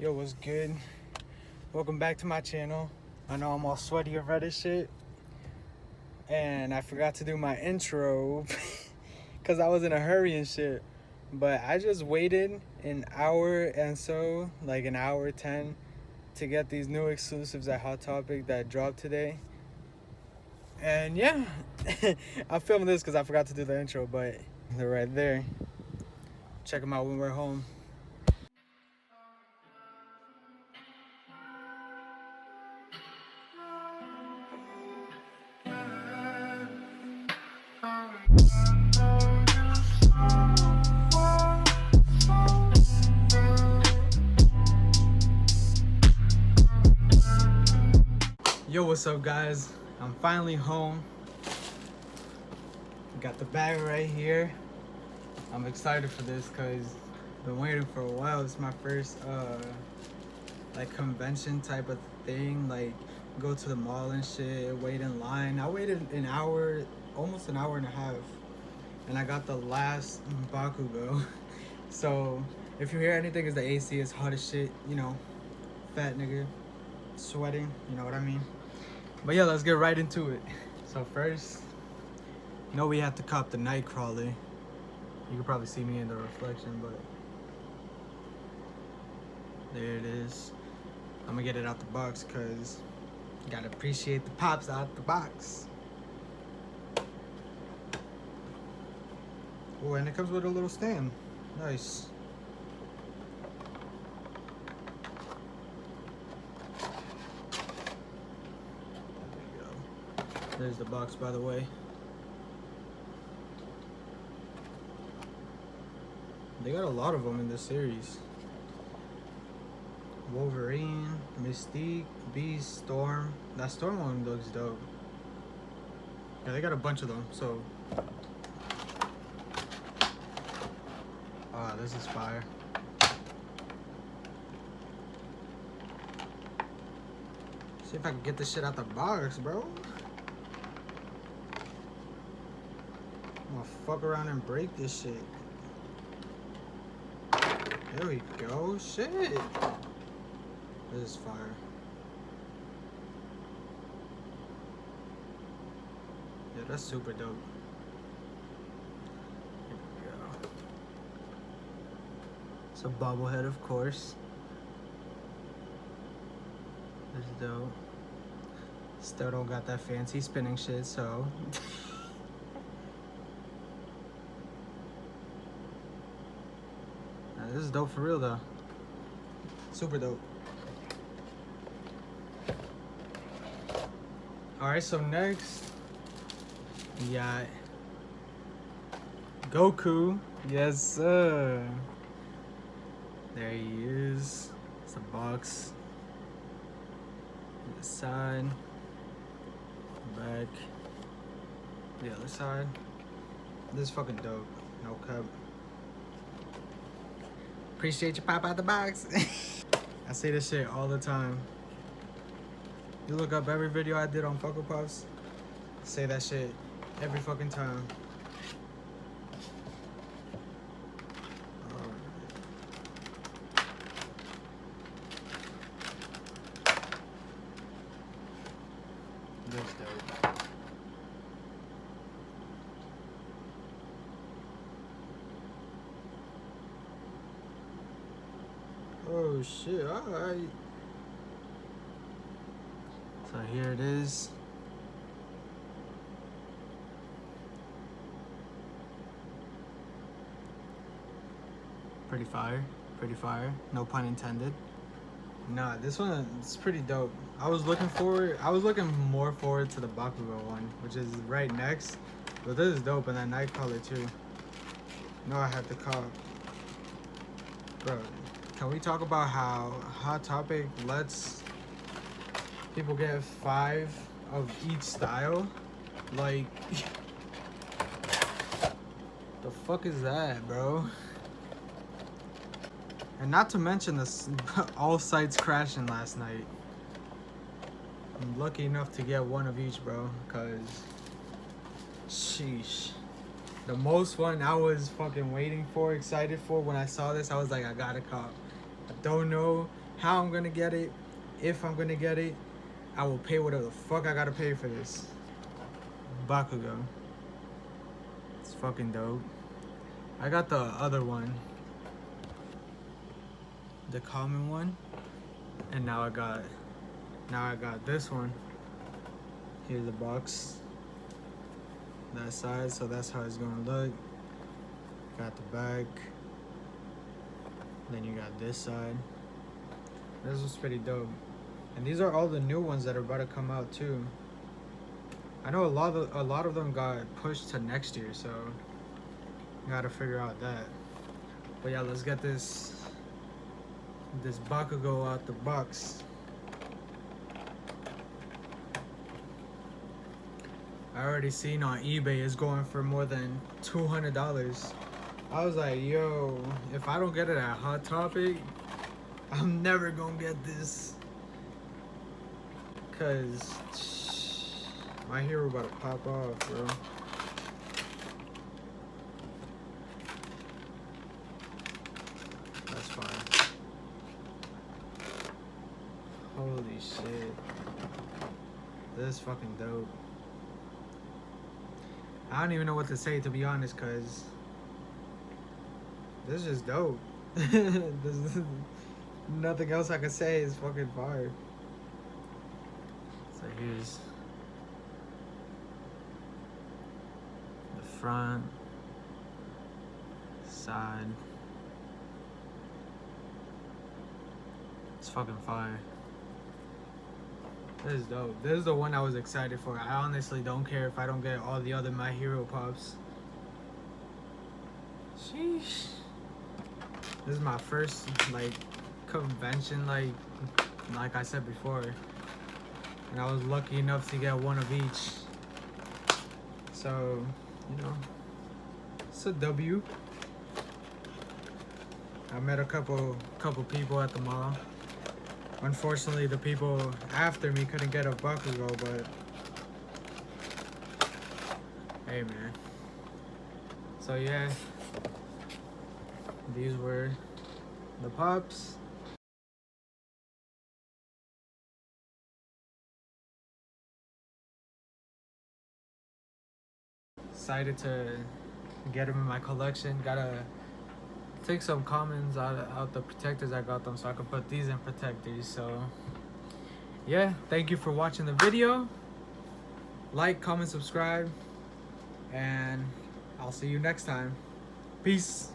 Yo, what's good? Welcome back to my channel. I know I'm all sweaty and red as shit, and I forgot to do my intro because I was in a hurry and shit. But I just waited an hour and so, like an hour 10, to get these new exclusives at Hot Topic that dropped today. And yeah, I'm filming this because I forgot to do the intro, but they're right there. Check them out when we're home. Yo, what's up guys? I'm finally home. Got the bag right here. I'm excited for this because I've been waiting for a while. It's my first like convention type of thing, like go to the mall and shit, wait in line. I waited an hour, almost an hour and a half, and I got the last Bakugo. So if you hear anything, is the AC is hot as shit, you know, fat nigga sweating, you know what I mean. But yeah, let's get right into it. So first, you know, we have to cop the Nightcrawler. You can probably see me in the reflection, but there it is. I'm gonna get it out the box because you gotta appreciate the pops out the box. Oh, and it comes with a little stand. Nice. There's the box, by the way. They got a lot of them in this series. Wolverine, Mystique, Beast, Storm. That Storm one looks dope. Yeah, they got a bunch of them, so. Ah, this is fire. See if I can get this shit out the box, bro. I'm gonna fuck around and break this shit. There we go. Shit. This is fire. Yeah, that's super dope. Here we go. It's a bobblehead, of course. That's dope. Still don't got that fancy spinning shit, so. This is dope for real though. Super dope. Alright, so next we got Goku. Yes sir. There he is. It's a box. The side. Back. The other side. This is fucking dope. No cap. Appreciate you pop out the box. I say this shit all the time. You look up every video I did on Funko Pops, say that shit every fucking time. This dope. Oh shit, alright. So here it is. Pretty fire, pretty fire. No pun intended. Nah, this one is pretty dope. I was looking more forward to the Bakugo one, which is right next. But this is dope, and that Nightcrawler too. No, I had to call. Bro, can we talk about how Hot Topic lets people get 5 of each style? Like, the fuck is that, bro? And not to mention this, all sites crashing last night. I'm lucky enough to get 1 of each, bro, cause sheesh. The most one I was fucking waiting for, excited for when I saw this, I was like, I gotta cop. I don't know how I'm gonna get it, if I'm gonna get it. I will pay whatever the fuck I gotta pay for this Bakugo. It's fucking dope. I got the other one, the common one, and now I got this one. Here's the box, that side, so that's how it's gonna look. Got the back, then you got this side. This was pretty dope, and these are all the new ones that are about to come out too. I know a lot of them got pushed to next year, so gotta figure out that. But yeah, let's get this Bakugo out the box. I already seen on eBay it's going for more than $200. I was like, yo, if I don't get it at Hot Topic, I'm never gonna get this. Cause my hero about to pop off, bro. That's fine. Holy shit. This is fucking dope. I don't even know what to say, to be honest, cause this is just dope. There's nothing else I can say. It's fucking fire. So here's the front, side. It's fucking fire. This is dope. This is the one I was excited for. I honestly don't care if I don't get all the other My Hero Pops. Sheesh. This is my first, like, convention, like I said before. And I was lucky enough to get one of each. So, you know, it's a W. I met a couple people at the mall. Unfortunately, the people after me couldn't get a Bakugo, but hey, man. So yeah, these were the Pops. Excited to get them in my collection. Gotta take some commons out the protectors I got them, so I can put these in protectors. So yeah, thank you for watching the video. Like, comment, subscribe, and I'll see you next time. Peace.